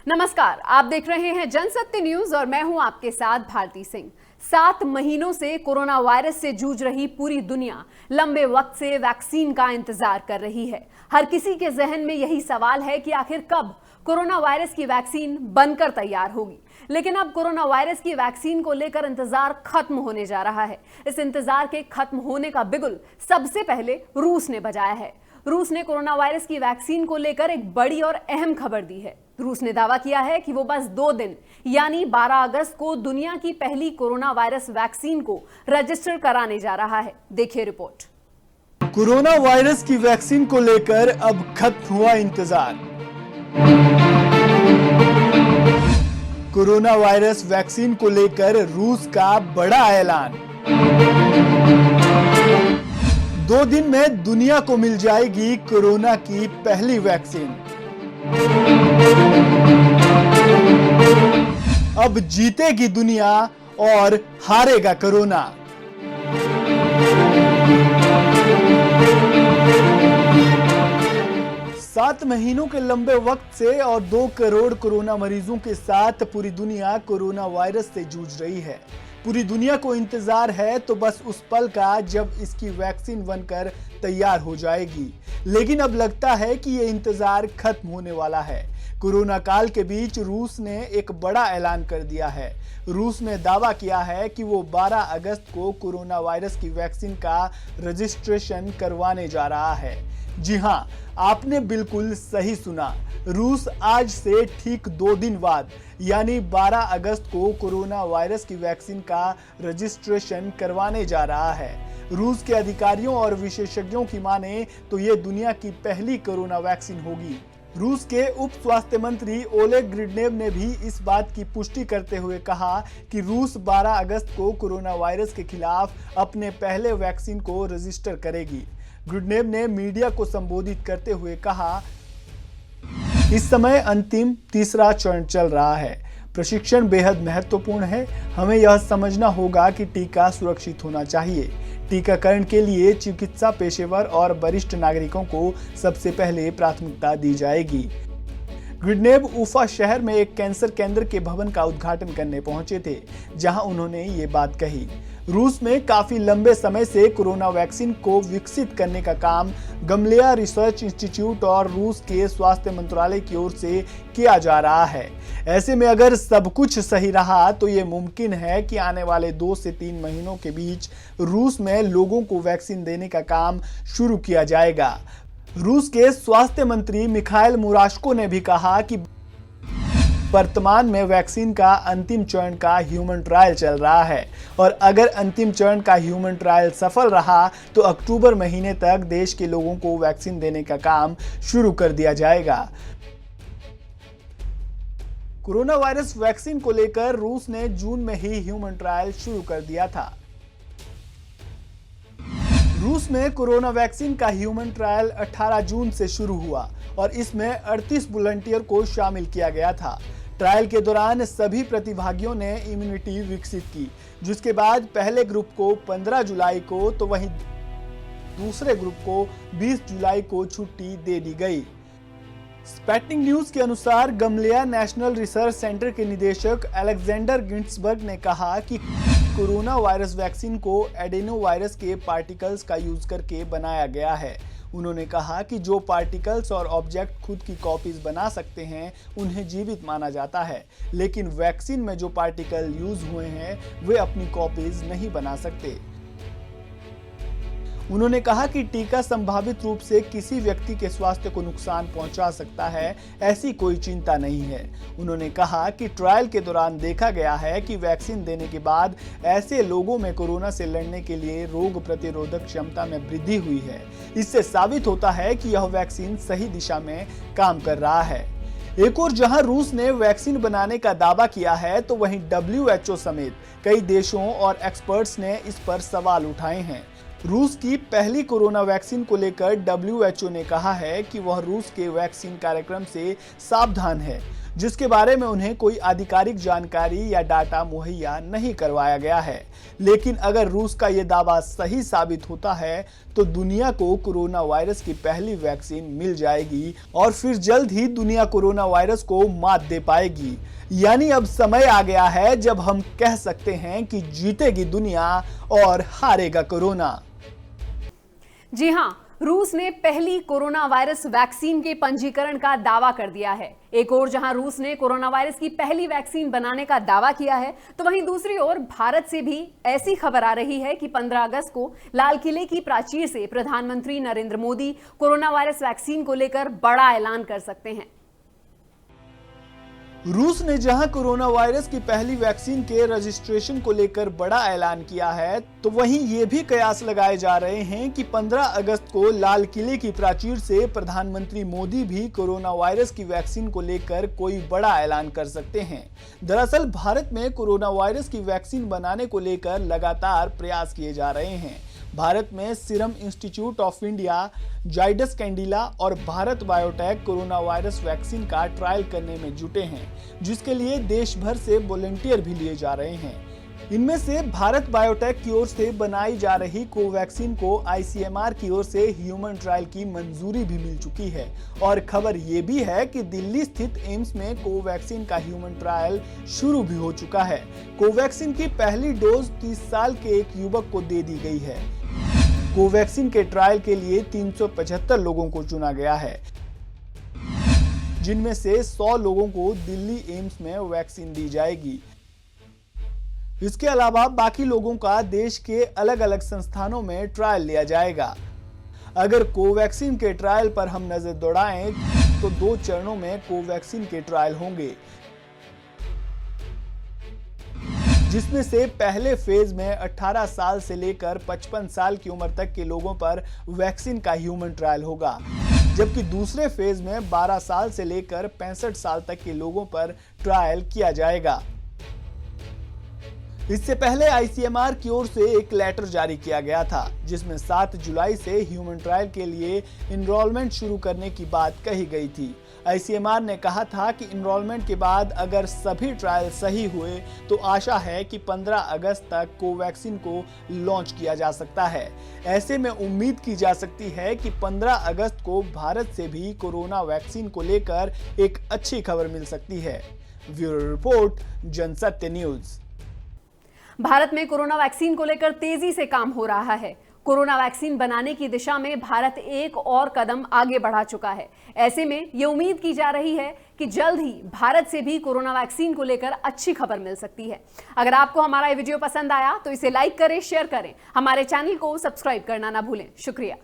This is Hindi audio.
नमस्कार, आप देख रहे हैं जनसत्य न्यूज और मैं हूं आपके साथ भारती सिंह। 7 महीनों से कोरोना वायरस से जूझ रही पूरी दुनिया लंबे वक्त से वैक्सीन का इंतजार कर रही है। हर किसी के जहन में यही सवाल है कि आखिर कब कोरोना वायरस की वैक्सीन बनकर तैयार होगी। लेकिन अब कोरोना वायरस की वैक्सीन को लेकर इंतजार खत्म होने जा रहा है। इस इंतजार के खत्म होने का बिगुल सबसे पहले रूस ने बजाया है। रूस ने कोरोना वायरस की वैक्सीन को लेकर एक बड़ी और अहम खबर दी है। रूस ने दावा किया है कि वो बस 2 दिन यानी 12 अगस्त को दुनिया की पहली कोरोना वायरस वैक्सीन को रजिस्टर कराने जा रहा है। देखिए रिपोर्ट। कोरोना वायरस की वैक्सीन को लेकर अब खत्म हुआ इंतजार। कोरोना वायरस वैक्सीन को लेकर रूस का बड़ा ऐलान। 2 दिन में दुनिया को मिल जाएगी कोरोना की पहली वैक्सीन। अब जीतेगी दुनिया और हारेगा कोरोना। सात महीनों के लंबे वक्त से और 2 करोड़ कोरोना मरीजों के साथ पूरी दुनिया कोरोना वायरस से जूझ रही है। पूरी दुनिया को इंतजार है तो बस उस पल का जब इसकी वैक्सीन बनकर तैयार हो जाएगी। लेकिन अब लगता है कि ये इंतजार खत्म होने वाला है। कोरोना काल के बीच रूस ने एक बड़ा ऐलान कर दिया है। रूस ने दावा किया है कि वो 12 अगस्त को कोरोना वायरस की वैक्सीन का रजिस्ट्रेशन करवाने जा रहा है। जी हां, आपने बिल्कुल सही सुना। रूस आज से ठीक 2 दिन बाद यानी 12 अगस्त को कोरोना वायरस की वैक्सीन का रजिस्ट्रेशन करवाने जा रहा है। रूस के अधिकारियों और विशेषज्ञों की माने तो ये दुनिया की पहली कोरोना वैक्सीन होगी। रूस के उप स्वास्थ्य मंत्री ओलेग ग्रिडनेव ने भी इस बात की पुष्टि करते हुए कहा कि रूस 12 अगस्त को कोरोना वायरस के खिलाफ अपने पहले वैक्सीन को रजिस्टर करेगी। ग्रिडनेव ने मीडिया को संबोधित करते हुए कहा, इस समय अंतिम तीसरा चरण चल रहा है। प्रशिक्षण बेहद महत्वपूर्ण है। हमें यह समझना होगा कि टीका सुरक्षित होना चाहिए। टीकाकरण के लिए चिकित्सा पेशेवर और वरिष्ठ नागरिकों को सबसे पहले प्राथमिकता दी जाएगी। ग्रिडनेव उफा शहर में एक कैंसर केंद्र के भवन का उद्घाटन करने पहुंचे थे, जहां उन्होंने ये बात कही। रूस में काफी लंबे समय से कोरोना वैक्सीन को विकसित करने का काम गमलेया रिसर्च इंस्टीट्यूट और रूस के स्वास्थ्य मंत्रालय की ओर से किया जा रहा है। ऐसे में अगर सब कुछ सही रहा तो ये मुमकिन है कि आने वाले 2 से 3 महीनों के बीच रूस में लोगों को वैक्सीन देने का काम शुरू किया जाएगा। रूस के स्वास्थ्य मंत्री मिखाइल मुराशको ने भी कहा कि वर्तमान में वैक्सीन का अंतिम चरण का ह्यूमन ट्रायल चल रहा है और अगर अंतिम चरण का ह्यूमन ट्रायल सफल रहा तो अक्टूबर महीने तक देश के लोगों को वैक्सीन देने का काम शुरू कर दिया जाएगा। कोरोना वायरस वैक्सीन को लेकर रूस ने जून में ही ह्यूमन ट्रायल शुरू कर दिया था। रूस में कोरोना वैक्सीन का ह्यूमन ट्रायल 18 जून से शुरू हुआ और इसमें 38 वॉलंटियर को शामिल किया गया था। ट्रायल के दौरान सभी प्रतिभागियों ने इम्यूनिटी विकसित की, जिसके बाद पहले ग्रुप को 15 जुलाई को तो वहीं दूसरे ग्रुप को 20 जुलाई को छुट्टी दे दी गई। स्पैटनिक न्यूज के अनुसार गमलेया नेशनल रिसर्च सेंटर के निदेशक अलेक्जेंडर गिंट्सबर्ग ने कहा कि कोरोना वायरस वैक्सीन को एडेनो वायरस के पार्टिकल्स का यूज करके बनाया गया है। उन्होंने कहा कि जो पार्टिकल्स और ऑब्जेक्ट खुद की कॉपीज बना सकते हैं उन्हें जीवित माना जाता है, लेकिन वैक्सीन में जो पार्टिकल यूज हुए हैं वे अपनी कॉपीज नहीं बना सकते। उन्होंने कहा कि टीका संभावित रूप से किसी व्यक्ति के स्वास्थ्य को नुकसान पहुंचा सकता है, ऐसी कोई चिंता नहीं है। उन्होंने कहा कि ट्रायल के दौरान देखा गया है कि वैक्सीन देने के बाद ऐसे लोगों में कोरोना से लड़ने के लिए रोग प्रतिरोधक क्षमता में वृद्धि हुई है। इससे साबित होता है कि यह वैक्सीन सही दिशा में काम कर रहा है। एक और जहां रूस ने वैक्सीन बनाने का दावा किया है तो वहीं WHO समेत कई देशों और एक्सपर्ट्स ने इस पर सवाल उठाए हैं। रूस की पहली कोरोना वैक्सीन को लेकर WHO ने कहा है कि वह रूस के वैक्सीन कार्यक्रम से सावधान है, जिसके बारे में उन्हें कोई आधिकारिक जानकारी या डाटा मुहैया नहीं करवाया गया है। लेकिन अगर रूस का यह दावा सही साबित होता है तो दुनिया को कोरोना वायरस की पहली वैक्सीन मिल जाएगी और फिर जल्द ही दुनिया कोरोना वायरस को मात दे पाएगी। यानी अब समय आ गया है जब हम कह सकते हैं कि जीतेगी दुनिया और हारेगा कोरोना। जी हां, रूस ने पहली कोरोना वायरस वैक्सीन के पंजीकरण का दावा कर दिया है। एक ओर जहां रूस ने कोरोना वायरस की पहली वैक्सीन बनाने का दावा किया है, तो वहीं दूसरी ओर भारत से भी ऐसी खबर आ रही है कि 15 अगस्त को लाल किले की प्राचीर से प्रधानमंत्री Narendra Modi corona virus vaccine को लेकर बड़ा ऐलान कर सकते हैं। रूस ने जहां कोरोना वायरस की पहली वैक्सीन के रजिस्ट्रेशन को लेकर बड़ा ऐलान किया है, तो वहीं ये भी कयास लगाए जा रहे हैं कि 15 अगस्त को लाल किले की प्राचीर से प्रधानमंत्री मोदी भी कोरोना वायरस की वैक्सीन को लेकर कोई बड़ा ऐलान कर सकते हैं। दरअसल भारत में कोरोना वायरस की वैक्सीन बनाने को लेकर लगातार प्रयास किए जा रहे हैं। भारत में Serum Institute of India, Zydus Cadila और Bharat Biotech corona virus vaccine का ट्रायल करने में जुटे हैं, जिसके लिए देश भर से वॉलंटियर भी लिए जा रहे हैं। इनमें से भारत बायोटेक की ओर से बनाई जा रही कोवैक्सीन को आईसीएमआर की ओर से ह्यूमन ट्रायल की मंजूरी भी मिल चुकी है और खबर ये भी है कि दिल्ली स्थित एम्स में कोवैक्सीन का ह्यूमन ट्रायल शुरू भी हो चुका है। कोवैक्सीन की पहली डोज 30 साल के एक युवक को दे दी गई है। कोवैक्सीन के ट्रायल के लिए 375 लोगों को चुना गया है, जिनमें से 100 लोगों को दिल्ली एम्स में वैक्सीन दी जाएगी। इसके अलावा बाकी लोगों का देश के अलग अलग संस्थानों में ट्रायल लिया जाएगा। अगर कोवैक्सीन के ट्रायल पर हम नजर दौड़ाएं तो 2 चरणों में कोवैक्सीन के ट्रायल होंगे, जिसमें से पहले फेज में 18 साल से लेकर 55 साल की उम्र तक के लोगों पर वैक्सीन का ह्यूमन ट्रायल होगा, जबकि दूसरे फेज में 12 साल से लेकर 65 साल तक के लोगों पर ट्रायल किया जाएगा। इससे पहले आईसीएमआर की ओर से एक लेटर जारी किया गया था, जिसमें 7 जुलाई से ह्यूमन ट्रायल के लिए इनरोलमेंट शुरू करने की बात कही गई थी। आईसीएमआर ने कहा था कि इनरोलमेंट के बाद अगर सभी ट्रायल सही हुए तो आशा है कि 15 अगस्त तक कोवैक्सीन को लॉन्च किया जा सकता है। ऐसे में उम्मीद की जा सकती है कि 15 अगस्त को भारत से भी कोरोना वैक्सीन को लेकर एक अच्छी खबर मिल सकती है। Bureau report, Jansatya news. Bharat में कोरोना वैक्सीन को लेकर तेजी से काम हो रहा है। कोरोना वैक्सीन बनाने की दिशा में भारत एक और कदम आगे बढ़ा चुका है। ऐसे में ये उम्मीद की जा रही है कि जल्द ही भारत से भी कोरोना वैक्सीन को लेकर अच्छी खबर मिल सकती है। अगर आपको हमारा ये वीडियो पसंद आया तो इसे लाइक करें, शेयर करें, हमारे चैनल को सब्सक्राइब करना ना भूलें। शुक्रिया।